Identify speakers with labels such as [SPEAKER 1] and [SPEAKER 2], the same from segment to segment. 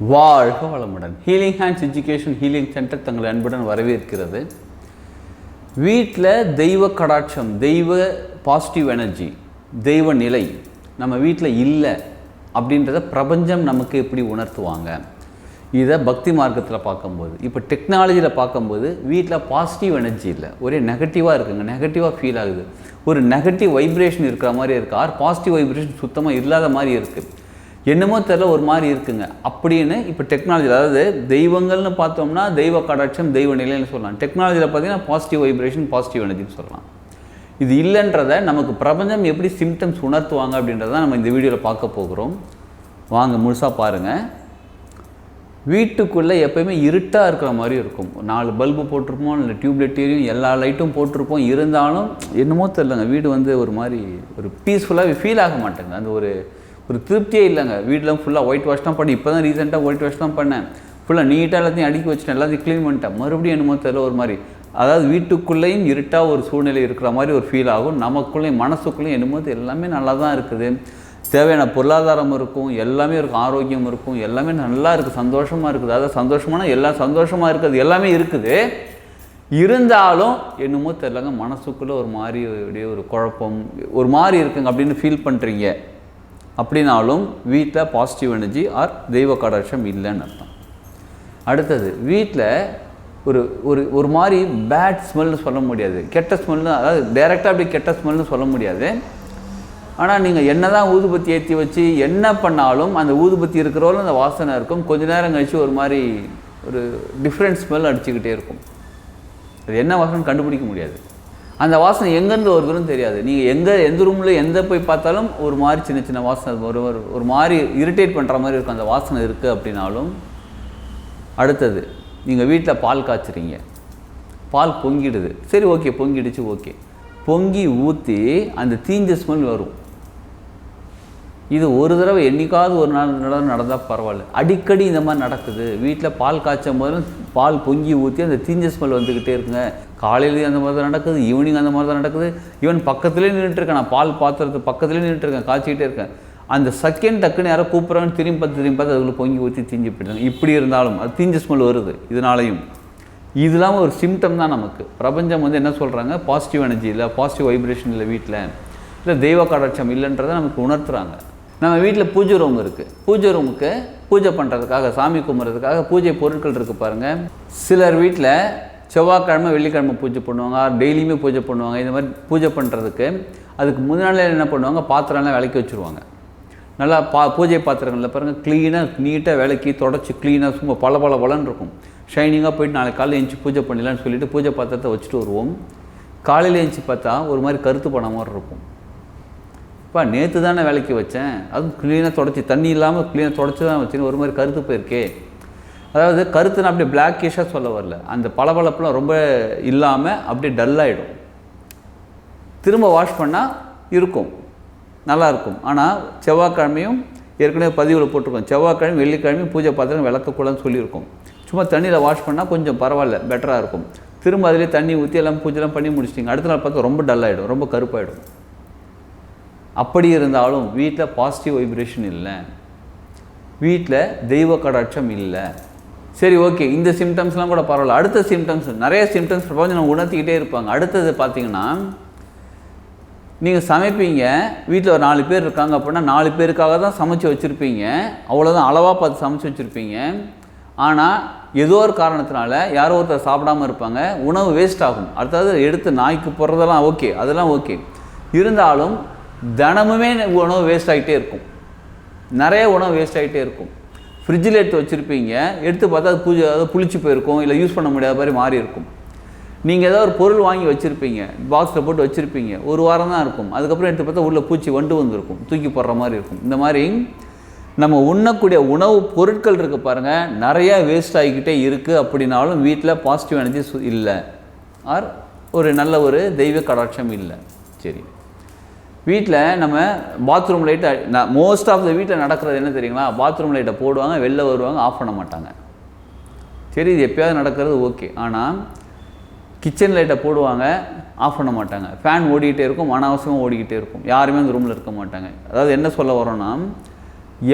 [SPEAKER 1] வாழ்க வளமுடன். Healing hands education healing centre தங்களை அன்புடன் வரவேற்கிறது. வீட்டில் தெய்வ கடாட்சம், தெய்வ பாசிட்டிவ் எனர்ஜி, தெய்வ நிலை நம்ம வீட்டில் இல்லை அப்படின்றத பிரபஞ்சம் நமக்கு எப்படி உணர்த்துவாங்க? இதை பக்தி மார்க்கத்தில் பார்க்கும்போது, இப்போ டெக்னாலஜியில் பார்க்கும்போது வீட்டில் பாசிட்டிவ் எனர்ஜி இல்லை, ஒரே நெகட்டிவாக இருக்குங்க, நெகட்டிவாக ஃபீல் ஆகுது, ஒரு நெகட்டிவ் வைப்ரேஷன் இருக்கிற மாதிரி இருக்குது, ஆர் பாசிட்டிவ் வைப்ரேஷன் சுத்தமாக இல்லாத மாதிரி இருக்குது, என்னமோ தெரியல ஒரு மாதிரி இருக்குங்க அப்படின்னு. இப்போ டெக்னாலஜி, அதாவது தெய்வங்கள்னு பார்த்தோம்னா தெய்வ கடாட்சம், தெய்வ நிலைன்னு சொல்லலாம். டெக்னாலஜியில் பார்த்தீங்கன்னா பாசிட்டிவ் வைப்ரேஷன், பாசிட்டிவ் எனர்ஜின்னு சொல்லலாம். இது இல்லைன்றதை நமக்கு பிரபஞ்சம் எப்படி சிம்டம்ஸ் உணர்த்துவாங்க அப்படின்றத நம்ம இந்த வீடியோவில் பார்க்க போகிறோம். வாங்க முழுசாக பாருங்கள். வீட்டுக்குள்ளே எப்போயுமே இருட்டாக இருக்கிற மாதிரி இருக்கும். 4 பல்பு போட்டிருப்போம், இல்லை டியூப்லைட் எரியும், எல்லா லைட்டும் போட்டிருப்போம், இருந்தாலும் என்னமோ தெரியலங்க, வீடு வந்து ஒரு மாதிரி ஒரு பீஸ்ஃபுல்லாக ஃபீல் ஆக மாட்டேங்க. அந்த ஒரு திருப்தியே இல்லைங்க. வீட்டில் ஃபுல்லாக ஒயிட் வாஷ் தான் பண்ணி, இப்போ தான் ரீசெண்டாக ஒயிட் வாஷ் தான் பண்ணேன், ஃபுல்லாக நீட்டாக எல்லாத்தையும் அடுக்கி வச்சுட்டேன், எல்லாத்தையும் க்ளீன் பண்ணிட்டேன், மறுபடியும் என்னமோ தெரியல ஒரு மாதிரி, அதாவது வீட்டுக்குள்ளேயும் இருட்டாக ஒரு சூழ்நிலை இருக்கிற மாதிரி ஒரு ஃபீல் ஆகும். நமக்குள்ளேயும் மனசுக்குள்ளேயும் என்னமோ எல்லாமே நல்லா தான் இருக்குது, தேவையான பொருளாதாரம் இருக்கும், எல்லாமே இருக்கும், ஆரோக்கியம் இருக்கும், எல்லாமே நல்லா இருக்குது, சந்தோஷமாக இருக்குது. அதாவது சந்தோஷமான எல்லாம் சந்தோஷமாக இருக்குது, எல்லாமே இருக்குது. இருந்தாலும் என்னமோ தெரியலங்க, மனசுக்குள்ளே ஒரு மாதிரி அப்படியே ஒரு குழப்பம் ஒரு மாதிரி இருக்குங்க அப்படின்னு ஃபீல் பண்ணுறீங்க அப்படின்னாலும் வீட்டில் பாசிட்டிவ் எனர்ஜி ஆர் தெய்வ கடாட்சம் இல்லைன்னு அர்த்தம். அடுத்தது, வீட்டில் ஒரு ஒரு ஒரு மாதிரி பேட் ஸ்மெல்னு சொல்ல முடியாது, கெட்ட ஸ்மெல்னு, அதாவது டைரெக்டாக அப்படி கெட்ட ஸ்மெல்னு சொல்ல முடியாது. ஆனால் நீங்கள் என்ன தான் ஊதுபத்தி ஏற்றி வச்சு என்ன பண்ணாலும் அந்த ஊதுபத்தி இருக்கிறவங்களும் அந்த வாசனை இருக்கும். கொஞ்ச நேரம் கழிச்சு ஒரு மாதிரி ஒரு டிஃப்ரெண்ட் ஸ்மெல் அடிச்சுக்கிட்டே இருக்கும். அது என்ன வாசனை கண்டுபிடிக்க முடியாது. அந்த வாசனை எங்கேருந்து வருதுன்னு தெரியாது. நீங்கள் எந்த ரூமில் எந்த போய் பார்த்தாலும் ஒரு மாதிரி சின்ன சின்ன வாசனை, ஒரு மாதிரி இரிட்டேட் பண்ணுற மாதிரி இருக்கும் அந்த வாசனை இருக்குது அப்படின்னாலும். அடுத்தது, நீங்கள் வீட்டில் பால் காய்ச்சுறீங்க, பால் பொங்கிடுது, சரி ஓகே பொங்கிடுச்சு, ஓகே, பொங்கி ஊற்றி அந்த தீஞ்ச ஸ்மெல் வரும். இது ஒரு தடவை என்னைக்காவது ஒரு நாள் நடந்தால் பரவாயில்ல, அடிக்கடி இந்த மாதிரி நடக்குது. வீட்டில் பால் காய்ச்சும் போது பால் பொங்கி ஊற்றி அந்த தீஞ்ச ஸ்மெல் வந்துக்கிட்டே இருக்குங்க. காலையிலேயும் அந்த மாதிரி தான் நடக்குது, ஈவினிங் அந்த மாதிரி தான் நடக்குது. ஈவன் பக்கத்துலேயே நின்றுட்டுருக்கேன், நான் பால் பாத்திரத்து பக்கத்துலேயே நின்றுட்டுருக்கேன், காய்ச்சிக்கிட்டே இருக்கேன். அந்த செகண்ட் டக்குன்னு யாரோ கூப்பிட்றான்னு திரும்பி பார்த்து அதுக்குள்ளே பொங்கி ஊற்றி தீஞ்சு போயிட்டாங்க. இப்படி இருந்தாலும் அது தீஞ்ச ஸ்மெல் வருது. இதனாலையும் இது இல்லாமல் ஒரு சிம்டம் தான் நமக்கு. பிரபஞ்சம் வந்து என்ன சொல்கிறாங்க, பாசிட்டிவ் எனர்ஜி இல்லை, பாசிட்டிவ் வைப்ரேஷன் இல்லை வீட்டில், இல்லை தெய்வ கடாட்சம் இல்லைன்றதை நமக்கு உணர்த்துறாங்க. நம்ம வீட்டில் பூஜை ரூம் இருக்குது, பூஜை ரூமுக்கு பூஜை பண்ணுறதுக்காக, சாமி கும்பிட்றதுக்காக பூஜை பொருட்கள் இருக்குது பாருங்கள். சிலர் வீட்டில் செவ்வாய்க்கிழமை வெள்ளிக்கிழமை பூஜை பண்ணுவாங்க, டெய்லியுமே பூஜை பண்ணுவாங்க. இந்த மாதிரி பூஜை பண்ணுறதுக்கு அதுக்கு முன்னாடி என்ன பண்ணுவாங்க, பாத்திரம்லாம் விளக்கி வச்சுருவாங்க. நல்லா பூஜை பாத்திரங்களில் பாருங்கள், க்ளீனாக நீட்டாக விளக்கி தொடச்சி க்ளீனாக சும்மா பளபளன்னு இருக்கும், ஷைனிங்காக. போயிட்டு நாளைக்கு காலையில் எழுந்துச்சி பூஜை பண்ணிடலான்னு சொல்லிட்டு பூஜை பாத்திரத்தை வச்சுட்டு வருவோம். காலையில் எழுந்துச்சி பார்த்தா ஒரு மாதிரி கருத்து பண்ண மாதிரி இருக்கும். இப்போ நேற்று தானே விளக்கி வச்சேன், அதுவும் க்ளீனாக தொடச்சி, தண்ணி இல்லாமல் க்ளீனாக தொடச்சி தான் வச்சுன்னு ஒரு மாதிரி கருத்து போயிருக்கே. அதாவது கருத்துன்னு அப்படியே பிளாக்கிஷாக சொல்ல வரல, அந்த பளபளப்புலாம் ரொம்ப இல்லாமல் அப்படியே டல்லாகிடும். திரும்ப வாஷ் பண்ணால் இருக்கும், நல்லாயிருக்கும். ஆனால் செவ்வாய்க்கிழமையும் ஏற்கனவே பதிவில் போட்டிருக்கோம், செவ்வாய்க்கிழமை வெள்ளிக்கிழமையும் பூஜை பாத்திரம் விளக்கக்கூடாதுன்னு சொல்லியிருக்கோம். சும்மா தண்ணியில் வாஷ் பண்ணால் கொஞ்சம் பரவாயில்ல, பெட்டராக இருக்கும். திரும்ப அதிலே தண்ணி ஊற்றி எல்லாம் பூஜைலாம் பண்ணி முடிச்சிட்டிங்க, அடுத்த நாள் பார்த்தா ரொம்ப டல்லாகிடும், ரொம்ப கருப்பாயிடும். அப்படி இருந்தாலும் வீட்டில் பாசிட்டிவ் வைப்ரேஷன் இல்லை, வீட்டில் தெய்வ கடாட்சம் இல்லை. சரி ஓகே, இந்த சிம்டம்ஸ்லாம் கூட பரவாயில்ல. அடுத்த சிம்டம்ஸ், நிறைய சிம்டம்ஸ் பிரபஞ்சம் உணர்த்திக்கிட்டே இருப்பாங்க. அடுத்தது பார்த்தீங்கன்னா, நீங்கள் சமைப்பீங்க, வீட்டில் ஒரு 4 பேர் இருக்காங்க அப்படின்னா 4 பேருக்காக தான் சமைச்சு வச்சுருப்பீங்க, அவ்வளோதான் அளவாக பார்த்து சமைச்சு வச்சுருப்பீங்க. ஆனால் ஏதோ ஒரு காரணத்தினால யாரோ ஒருத்தர் சாப்பிடாமல் இருப்பாங்க, உணவு வேஸ்ட் ஆகும். அடுத்தது எடுத்து நாய்க்கு போடுறதெல்லாம் ஓகே, அதெல்லாம் ஓகே, இருந்தாலும் தினமுமே உணவு வேஸ்ட் ஆகிட்டே இருக்கும், நிறைய உணவு வேஸ்ட் ஆகிட்டே இருக்கும். ஃப்ரிட்ஜில் எடுத்து வச்சுருப்பீங்க, எடுத்து பார்த்தா அது புளிச்சு போயிருக்கும், இல்லை யூஸ் பண்ண முடியாத மாதிரி மாறி இருக்கும். நீங்கள் ஏதாவது ஒரு பொருள் வாங்கி வச்சுருப்பீங்க, பாக்ஸில் போட்டு வச்சுருப்பீங்க, ஒரு வாரம் தான் இருக்கும், அதுக்கப்புறம் எடுத்து பார்த்தா உள்ள பூச்சி வண்டு வந்துருக்கும், தூக்கி போடுற மாதிரி இருக்கும். இந்த மாதிரி நம்ம உண்ணக்கூடிய உணவு பொருட்கள் இருக்குது பாருங்கள், நிறையா வேஸ்ட் ஆகிக்கிட்டே இருக்குது. அப்படின்னாலும் வீட்டில் பாசிட்டிவ் எனர்ஜி இல்லை, ஆர் ஒரு நல்ல ஒரு தெய்வ கடாட்சம் இல்லை. சரி, வீட்டில் நம்ம பாத்ரூம் லைட்டை, மோஸ்ட் ஆஃப் த வீட்டில் நடக்கிறது என்ன தெரியுங்களா, பாத்ரூம் லைட்டை போடுவாங்க, வெளில வருவாங்க, ஆஃப் பண்ண மாட்டாங்க. சரி, இது எப்போயாவது நடக்கிறது ஓகே. ஆனால் கிச்சன் லைட்டை போடுவாங்க, ஆஃப் பண்ண மாட்டாங்க, ஃபேன் ஓடிக்கிட்டே இருக்கும், அனாவசியமாக ஓடிக்கிட்டே இருக்கும், யாருமே அந்த ரூமில் இருக்க மாட்டாங்க. அதாவது என்ன சொல்ல வரோன்னா,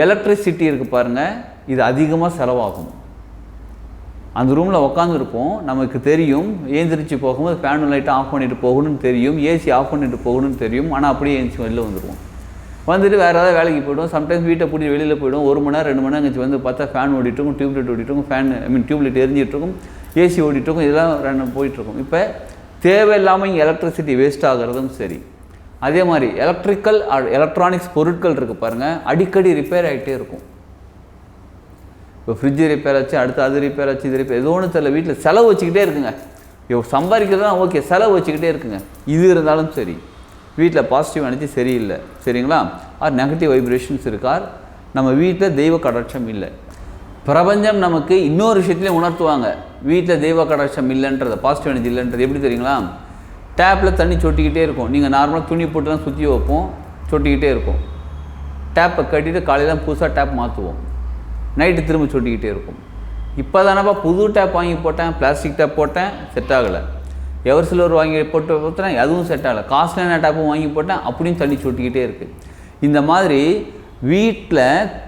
[SPEAKER 1] எலக்ட்ரிசிட்டி இருக்குது பாருங்கள், இது அதிகமாக செலவாகும். அந்த ரூமில் உட்காந்துருப்போம், நமக்கு தெரியும் ஏந்திரிச்சு போகும்போது ஃபேன் லைட்டை ஆஃப் பண்ணிவிட்டு போகணும்னு தெரியும், ஏசி ஆஃப் பண்ணிவிட்டு போகணும்னு தெரியும். ஆனால் அப்படியே ஏந்திச்சு வெளில வந்துடுவோம். வந்துட்டு வேறு ஏதாவது வேலைக்கு போய்டும். சம்டைம்ஸ் வீட்டை பூட்டி வெளியில் போய்டும். 1 மணி நேரம் 2 மணி நேரம் கழிச்சு வந்து பார்த்தா ஃபேன் ஓடிட்டுருக்கும், டியூப்லைட் ஓடிட்டுருக்கும், டியூப்லைட் எரிஞ்சிட்ருக்கும், ஏசி ஓடிட்டுருக்கும், இதெல்லாம் 2 போயிட்டுருக்கும். இப்போ தேவையில்லாமல் இங்கே எலக்ட்ரிசிட்டி வேஸ்ட் ஆகிறதும் சரி. அதே மாதிரி எலக்ட்ரானிக்ஸ் பொருட்கள் இருக்குது பாருங்கள், அடிக்கடி ரிப்பேர் ஆகிட்டே இருக்கும். இப்போ ஃப்ரிட்ஜு ரிப்பேர் ஆச்சு, அடுத்து அது ரிப்பேர் ஆச்சு, இது ரிப்பேர், ஏதோ ஒன்று தெரியல, வீட்டில் செலவு வச்சுக்கிட்டே இருக்குங்க. சம்பாதிக்கிறது தான் ஓகே, செலவு வச்சுக்கிட்டே இருக்குங்க. இது இருந்தாலும் சரி, வீட்டில் பாசிட்டிவ் எனர்ஜி சரியில்லை, சரிங்களா? நெகட்டிவ் வைப்ரேஷன்ஸ் இருக்கார், நம்ம வீட்டில் தெய்வ கடாட்சம் இல்லை. பிரபஞ்சம் நமக்கு இன்னொரு விஷயத்துலையும் உணர்த்துவாங்க, வீட்டில் தெய்வ கடாட்சம் இல்லைன்றதை, பாசிட்டிவ் எனர்ஜி இல்லைன்றது. எப்படி தெரியுங்களா? டேப்பில் தண்ணி சொட்டிக்கிட்டே இருக்கும். நீங்கள் நார்மலாக துணி போட்டுலாம் சுற்றி வைப்போம், சொட்டிக்கிட்டே இருக்கும். டேப்பை கட்டிட்டு காலையில் புதுசாக டேப் மாற்றுவோம், நைட்டு திரும்ப சொட்டிக்கிட்டே இருக்கும். இப்போ தானப்பா புது டேப் வாங்கி போட்டேன், பிளாஸ்டிக் டேப் போட்டேன், செட் ஆகலை. எவர் சிலர் வாங்கி போட்டு பார்த்தா அதுவும் செட் ஆகலை. காஸ்ட்லியான டேப்பும் வாங்கி போட்டேன், அப்படியும் தண்ணி சொட்டிக்கிட்டே இருக்குது. இந்த மாதிரி வீட்டில்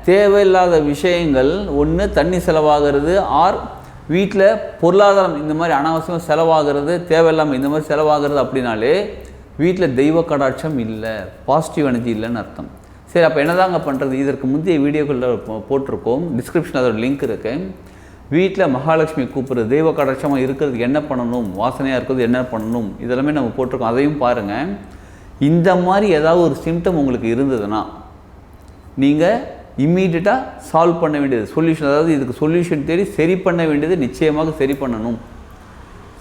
[SPEAKER 1] தேவையில்லாத விஷயங்கள், ஒன்று தண்ணி செலவாகிறது, வீட்டில் பொருளாதாரம் இந்த மாதிரி அனாவசியமாக செலவாகிறது, தேவையில்லாமல் இந்த மாதிரி செலவாகிறது. அப்படின்னாலே வீட்டில் தெய்வ கடாட்சம் இல்லை, பாசிட்டிவ் எனர்ஜி இல்லைன்னு அர்த்தம். சரி, அப்போ என்னதாங்க பண்ணுறது? இதற்கு முந்தைய வீடியோக்களில் போட்டிருக்கோம், டிஸ்கிரிப்ஷனில் அதோட லிங்க் இருக்குது. வீட்டில் மகாலட்சுமி கூப்பிட்றது, தெய்வ கடாட்சமாக இருக்கிறதுக்கு என்ன பண்ணணும், வாசனையாக இருக்கிறது என்ன பண்ணணும், இதெல்லாமே நம்ம போட்டிருக்கோம், அதையும் பாருங்கள். இந்த மாதிரி ஏதாவது ஒரு சிம்டம் உங்களுக்கு இருந்ததுன்னா நீங்கள் இம்மீடியட்டாக சால்வ் பண்ண வேண்டியது, சொல்யூஷன், அதாவது இதுக்கு சொல்யூஷன் தேடி சரி பண்ண வேண்டியது நிச்சயமாக சரி பண்ணணும்.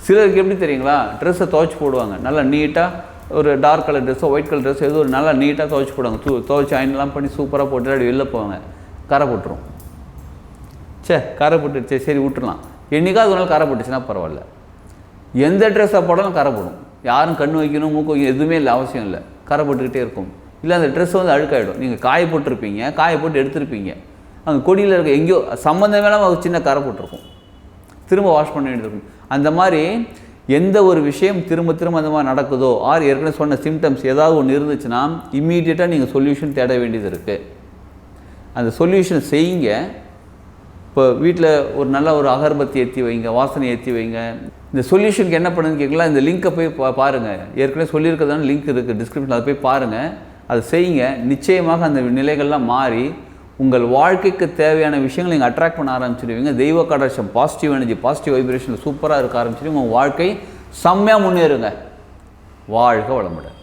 [SPEAKER 1] சிலருக்கு எப்படி தெரியுங்களா, ட்ரெஸ்ஸை துவைச்சி போடுவாங்க, நல்லா நீட்டாக ஒரு டார்க் கலர் ட்ரெஸ்ஸோ ஒயிட் கலர் ட்ரெஸ்ஸோ ஏதோ ஒரு நல்லா நீட்டாக துவைச்சி போடுவாங்க, துவைச்சி அயன்லாம் பண்ணி சூப்பராக போட்டு அப்படி வெளில போவாங்க, கரை போட்டுரும். கரை போட்டுடுச்சு, சரி விட்டுடலாம். என்றைக்காவது ஒரு நாள் கரை போட்டுச்சுன்னா பரவாயில்ல. எந்த ட்ரெஸ்ஸை போடாலும் கரை போடும். யாரும் கண் வைக்கணும், மூக்கு வைக்கணும் எதுவுமே இல்லை, அவசியம் இல்லை, கரை போட்டுக்கிட்டே இருக்கும். இல்லை அந்த ட்ரெஸ் வந்து அழுக்காயிடும். நீங்கள் காய போட்டிருப்பீங்க, காய போட்டு எடுத்துருப்பீங்க, அங்கே கொடியில் இருக்க எங்கேயோ சம்மந்தமே இல்லாமல் ஒரு சின்ன கரை போட்டிருக்கும், திரும்ப வாஷ் பண்ண வேண்டியிருக்கும். அந்த மாதிரி எந்த ஒரு விஷயம் திரும்ப திரும்ப அந்த மாதிரி நடக்குதோ, ஏற்கனவே சொன்ன சிம்டம்ஸ் ஏதாவது ஒன்று இருந்துச்சுன்னா இம்மீடியட்டாக நீங்கள் சொல்யூஷன் தேட வேண்டியது இருக்குது. அந்த சொல்யூஷன் செய்யுங்க. இப்போ வீட்டில் ஒரு நல்ல ஒரு அகர்பத்தி ஏற்றி வைங்க, வாசனை ஏற்றி வைங்க. இந்த சொல்யூஷனுக்கு என்ன பண்ணுன்னு கேட்கலாம், இந்த லிங்க்கை போய் பாருங்கள். ஏற்கனவே சொல்லியிருக்கிறதான லிங்க் இருக்குது டிஸ்கிரிப்ஷனில், அதை போய் பாருங்கள், அதை செய்யுங்க. நிச்சயமாக அந்த நிலைகள்லாம் மாறி உங்கள் வாழ்க்கைக்கு தேவையான விஷயங்களை நீங்கள் அட்ராக்ட் பண்ண ஆரம்பிச்சிடுவீங்க. தெய்வ கடாட்சம், பாசிட்டிவ் எனர்ஜி, பாசிட்டிவ் வைப்ரேஷனில் சூப்பராக இருக்க ஆரம்பிச்சிடுவீங்க. உங்கள் வாழ்க்கை செம்மையாக முன்னேறுங்க. வாழ்க வளமுடன்.